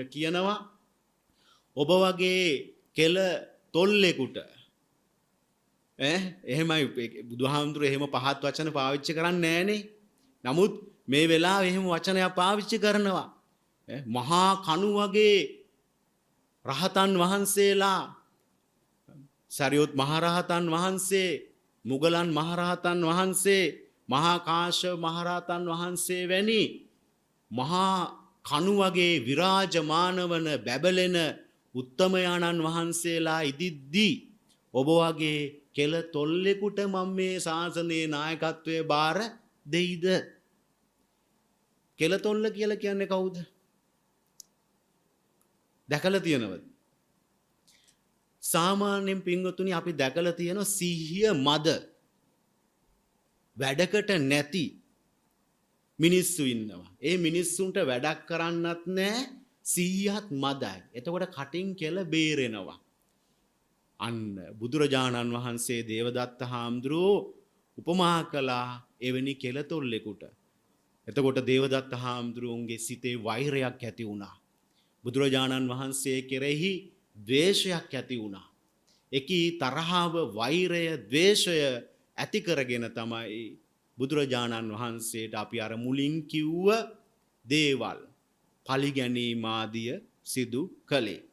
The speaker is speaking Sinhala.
කියනවා ඔබ වගේ කෙල තොල්ලෙකුට එහෙමයි බුදුහාමුදුරු එහෙම පහත් වචන පාවිච්චි කරන්නේ නැහනේ. නමුත් මේ වෙලාවේ එහෙම වචනයක් පාවිච්චි කරනවා. මහා කණු වගේ රහතන් වහන්සේලා සරියොත් මහරහතන් වහන්සේ, මුගලන් මහරහතන් වහන්සේ, මහා කාශ්‍යප මහරහතන් වහන්සේ වැනි මහා කණු වගේ විරාජමාන වන බැබලෙන උත්තමයාණන් වහන්සේලා ඉදිද්දී ඔබ වගේ කෙල තොල්ලෙකුට මම මේ ශාසනයේ නායකත්වයේ බාර දෙයිද? කෙල තොල්ල කියලා කියන්නේ කවුද? දැකලා තියෙනවද? සාමාන්‍යයෙන් පින්වතුනි අපි දැකලා තියෙන සිහිය මද වැඩකට නැති මිනිස්සු ඉන්නවා. ඒ මිනිස්සුන්ට වැඩක් කරන්නත් නැහැ, සිහියත් මදයි. එතකොට කටින් කෙල බේරෙනවා. අන්න බුදුරජාණන් වහන්සේ දේවදත්ත හාමුදුරුවෝ උපමා කළා එවැනි කෙලතොල්ලෙකුට. එතකොට දේවදත්ත හාමුදුරුවන්ගේ සිතේ වෛරයක් ඇති වුණා. බුදුරජාණන් වහන්සේ කෙරෙහි ද්වේෂයක් ඇති වුණා. එකී තරහව, වෛරය, ද්වේෂය ඇති කරගෙන තමයි බුදුරජාණන් වහන්සේට අපි අර මුලින් කිව්ව දේවල් පලිගැනීම ආදිය සිදු කළේ.